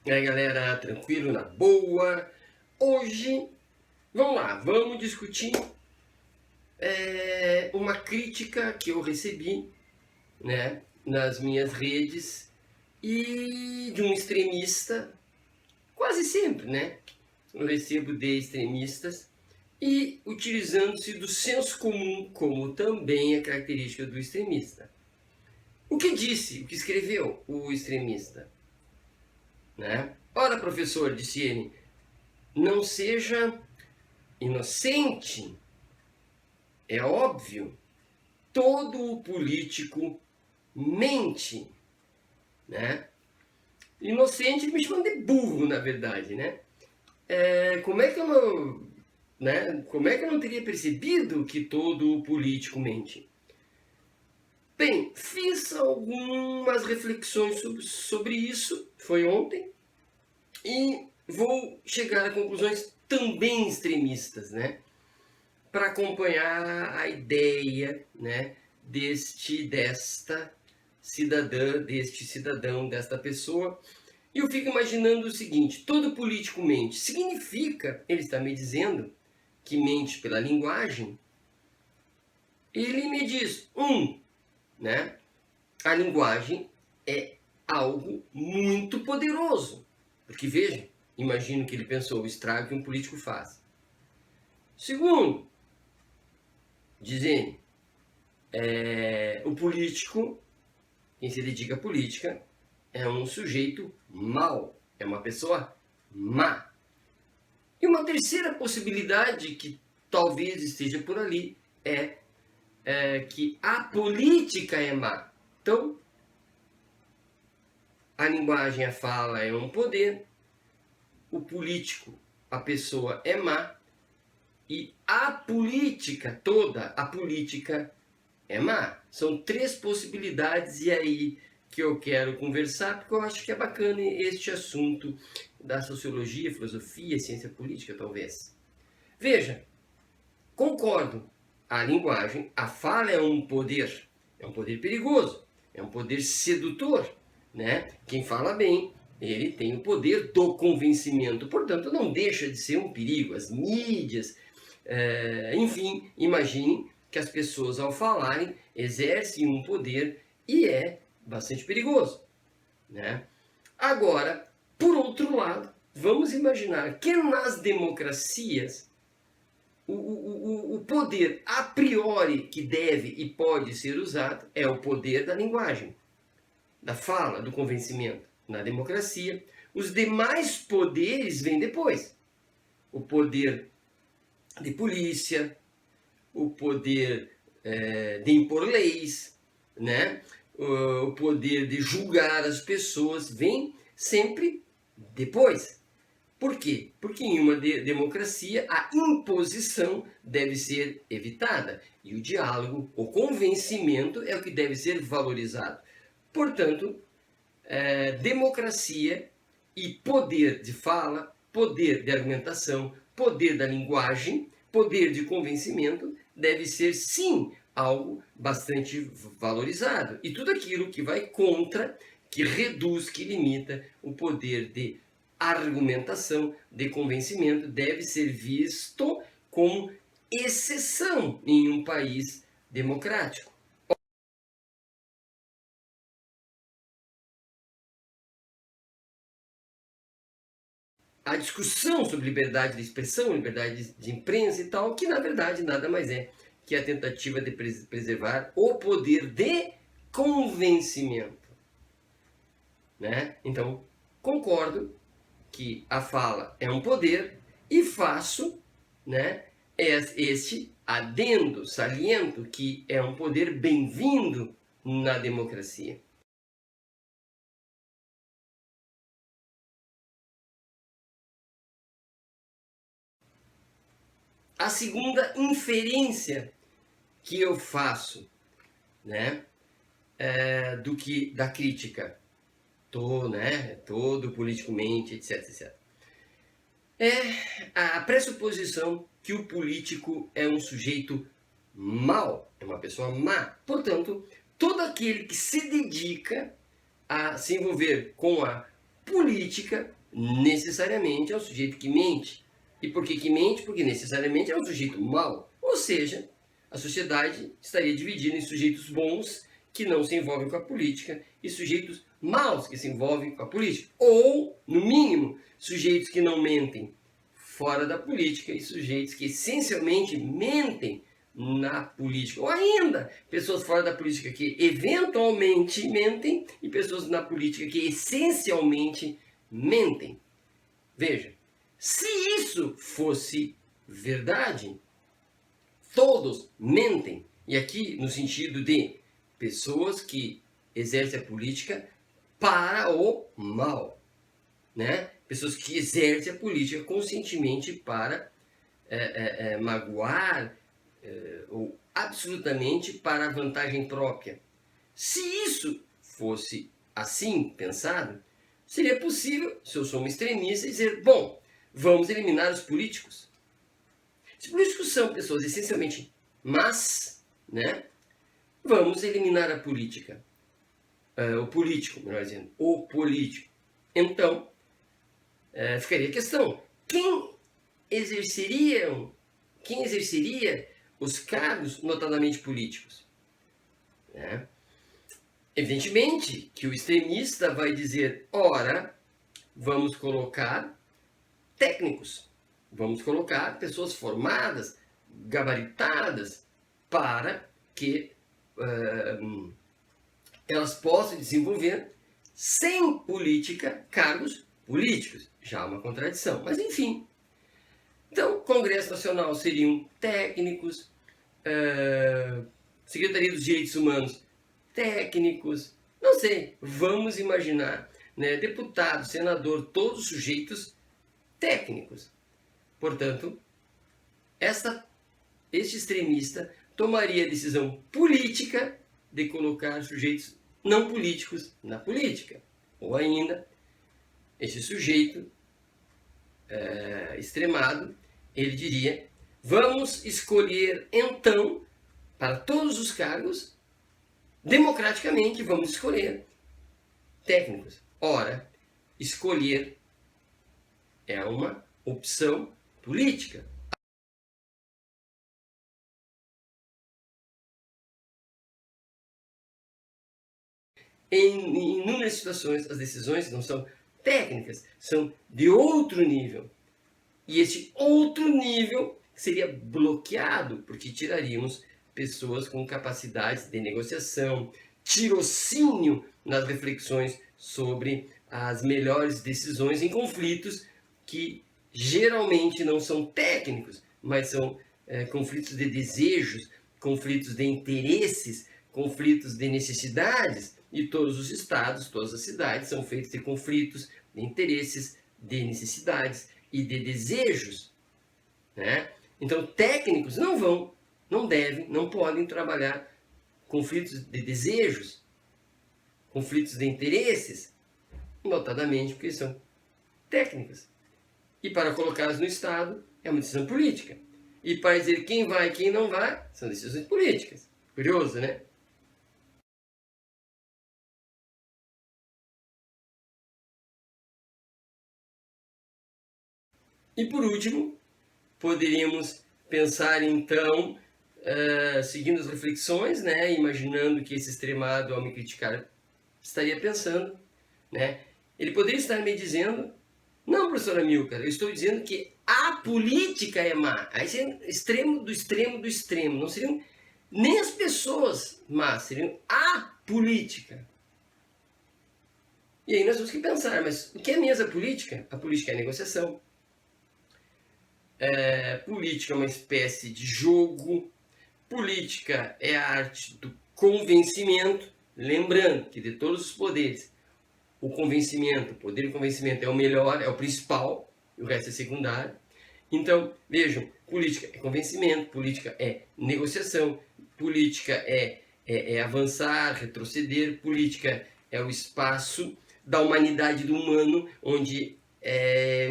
E aí galera, tranquilo, na boa? Hoje, vamos lá, vamos discutir uma crítica que eu recebi, né, nas minhas redes e de um extremista, quase sempre, né? Eu recebo de extremistas e utilizando-se do senso comum, como também é característica do extremista. O que disse, o que escreveu o extremista? Né? Ora, professor, disse ele, não seja inocente, é óbvio. Todo o político mente, né? Inocente me chamando de burro, na verdade, né? Como é que eu não, né? Como é que eu não teria percebido que todo o político mente? Bem, fiz algumas reflexões sobre isso, foi ontem, e vou chegar a conclusões também extremistas, né? Para acompanhar a ideia, né, desta cidadã, deste cidadão, desta pessoa. E eu fico imaginando o seguinte: todo político mente. Significa, ele está me dizendo que mente pela linguagem. Ele me diz, né, a linguagem é algo muito poderoso. Porque veja, imagino que ele pensou o estrago que um político faz. Segundo, diz ele, o político, quem se dedica à política, é um sujeito mau, é uma pessoa má. E uma terceira possibilidade que talvez esteja por ali é que a política é má. Então, a linguagem, a fala é um poder, o político, a pessoa é má, e a política toda, a política é má. São três possibilidades e aí que eu quero conversar, porque eu acho que é bacana este assunto da sociologia, filosofia, ciência política, talvez. Veja, concordo, a linguagem, a fala é um poder perigoso, é um poder sedutor, né? Quem fala bem, ele tem o poder do convencimento, portanto, não deixa de ser um perigo. As mídias, enfim, imaginem que as pessoas, ao falarem, exercem um poder e é bastante perigoso, né? Agora, por outro lado, vamos imaginar que nas democracias o poder a priori que deve e pode ser usado é o poder da linguagem, da fala, do convencimento. Na democracia, os demais poderes vêm depois. O poder de polícia, o poder de impor leis, né? O poder de julgar as pessoas vem sempre depois. Por quê? Porque em uma democracia a imposição deve ser evitada e o diálogo, o convencimento é o que deve ser valorizado. Portanto, democracia e poder de fala, poder de argumentação, poder da linguagem, poder de convencimento deve ser sim algo bastante valorizado. E tudo aquilo que vai contra, que reduz, que limita o poder de argumentação, de convencimento, deve ser visto como exceção em um país democrático. A discussão sobre liberdade de expressão, liberdade de imprensa e tal, que na verdade nada mais é que a tentativa de preservar o poder de convencimento, né? Então, concordo que a fala é um poder e faço, né, este adendo, saliento que é um poder bem-vindo na democracia. A segunda inferência que eu faço, né, do que da crítica, né, todo politicamente, etc, etc. É a pressuposição que o político é um sujeito mau, é uma pessoa má. Portanto, todo aquele que se dedica a se envolver com a política necessariamente é um sujeito que mente. E por que mente? Porque necessariamente é um sujeito mau. Ou seja, a sociedade estaria dividida em sujeitos bons que não se envolvem com a política e sujeitos maus que se envolvem com a política. Ou, no mínimo, sujeitos que não mentem fora da política e sujeitos que essencialmente mentem na política. Ou ainda, pessoas fora da política que eventualmente mentem e pessoas na política que essencialmente mentem. Veja, se isso fosse verdade, todos mentem. E aqui no sentido de pessoas que exercem a política para o mal, né? Pessoas que exercem a política conscientemente para magoar ou absolutamente para a vantagem própria. Se isso fosse assim pensado, seria possível, se eu sou um extremista, dizer, bom, vamos eliminar os políticos. Os políticos são pessoas essencialmente más, né? Vamos eliminar a política. O político, melhor dizendo, o político. Então, ficaria a questão, quem exerceria os cargos notadamente políticos? Né? Evidentemente que o extremista vai dizer, ora, vamos colocar técnicos, vamos colocar pessoas formadas, gabaritadas, para que elas possam desenvolver, sem política, cargos políticos. Já há uma contradição, mas enfim. Então, o Congresso Nacional seriam técnicos, Secretaria dos Direitos Humanos, técnicos, não sei, vamos imaginar, né, deputado, senador, todos sujeitos técnicos. Portanto, este extremista tomaria a decisão política de colocar sujeitos não políticos na política. Ou ainda, esse sujeito extremado, ele diria, vamos escolher então, para todos os cargos, democraticamente, vamos escolher técnicos. Ora, escolher é uma opção política. Em inúmeras situações, as decisões não são técnicas, são de outro nível. E esse outro nível seria bloqueado, porque tiraríamos pessoas com capacidades de negociação, tirocínio nas reflexões sobre as melhores decisões em conflitos que geralmente não são técnicos, mas são conflitos de desejos, conflitos de interesses, conflitos de necessidades. E todos os estados, todas as cidades são feitos de conflitos, de interesses, de necessidades e de desejos, né? Então, técnicos não vão, não devem, não podem trabalhar conflitos de desejos, conflitos de interesses, notadamente porque são técnicos. E para colocá-los no Estado é uma decisão política. E para dizer quem vai e quem não vai, são decisões políticas. Curioso, né? E por último, poderíamos pensar então, seguindo as reflexões, né, imaginando que esse extremado ao me criticar estaria pensando, né, ele poderia estar me dizendo, não, professora Milka, eu estou dizendo que a política é má. Aí seria extremo do extremo do extremo. Não seriam nem as pessoas más, seriam a política. E aí nós temos que pensar, mas o que é mesmo a política? A política é a negociação. Política é uma espécie de jogo. Política é a arte do convencimento. Lembrando que de todos os poderes, o convencimento, o poder de convencimento é o melhor, é o principal, o resto é secundário. Então, vejam, política é convencimento, política é negociação, política é avançar, retroceder, política é o espaço da humanidade do humano, onde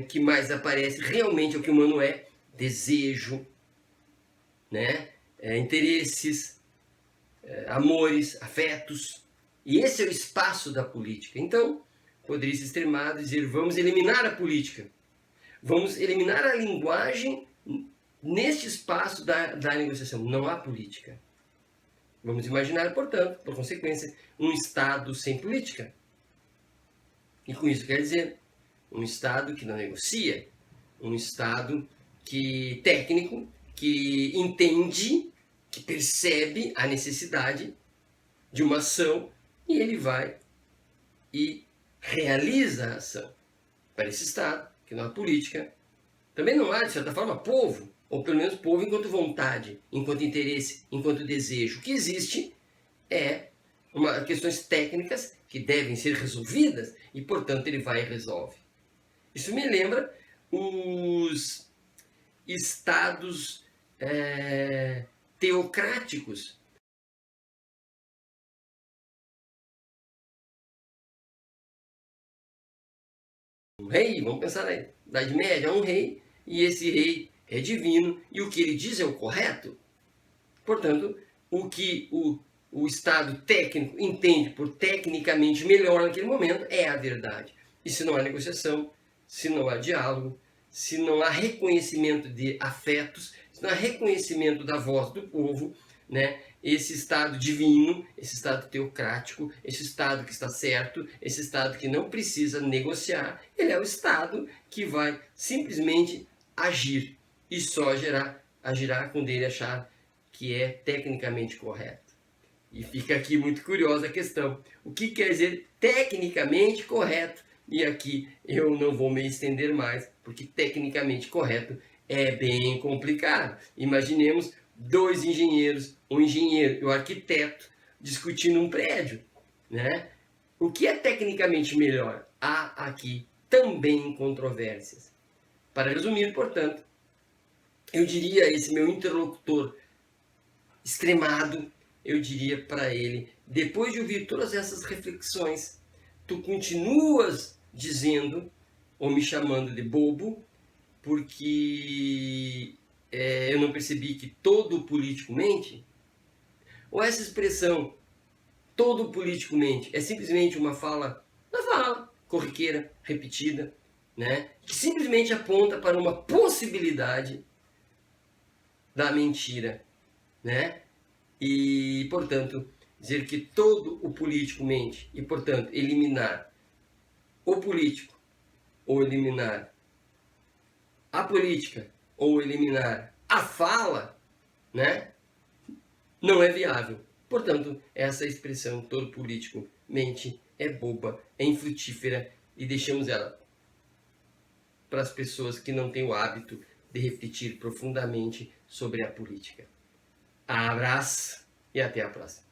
o que mais aparece realmente é o que o humano é, desejo, né? Interesses, amores, afetos. E esse é o espaço da política. Então, poderia se extremar e dizer: vamos eliminar a política, vamos eliminar a linguagem neste espaço da negociação. Não há política. Vamos imaginar, portanto, por consequência, um Estado sem política. E com isso quer dizer um Estado que não negocia, um Estado técnico, que entende, que percebe a necessidade de uma ação e ele vai e realiza a ação. Para esse Estado, que não há política, também não há, de certa forma, povo, ou pelo menos povo enquanto vontade, enquanto interesse, enquanto desejo. O que existe é questões técnicas que devem ser resolvidas e, portanto, ele vai e resolve. Isso me lembra os estados teocráticos. Um rei, vamos pensar na Idade Média, um rei, e esse rei é divino, e o que ele diz é o correto. Portanto, o que o Estado técnico entende por tecnicamente melhor naquele momento é a verdade. E se não há negociação, se não há diálogo, se não há reconhecimento de afetos, se não há reconhecimento da voz do povo, né? Esse Estado divino, esse Estado teocrático, esse Estado que está certo, esse Estado que não precisa negociar, ele é o Estado que vai simplesmente agir e só agirá quando ele achar que é tecnicamente correto. E fica aqui muito curiosa a questão. O que quer dizer tecnicamente correto? E aqui eu não vou me estender mais, porque tecnicamente correto é bem complicado. Imaginemos dois engenheiros, um engenheiro e um arquiteto, discutindo um prédio, né? O que é tecnicamente melhor? Há aqui também controvérsias. Para resumir, portanto, eu diria a esse meu interlocutor extremado, eu diria para ele: depois de ouvir todas essas reflexões, tu continuas dizendo ou me chamando de bobo, porque eu não percebi que todo político mente? Ou essa expressão, todo político mente, é simplesmente uma fala corriqueira, repetida, né? Que simplesmente aponta para uma possibilidade da mentira, né? E, portanto, dizer que todo o político mente e, portanto, eliminar o político ou eliminar a política ou eliminar a fala, né? Não é viável. Portanto, essa expressão todo político mente é boba, é infrutífera e deixamos ela para as pessoas que não têm o hábito de refletir profundamente sobre a política. Abraço e até a próxima.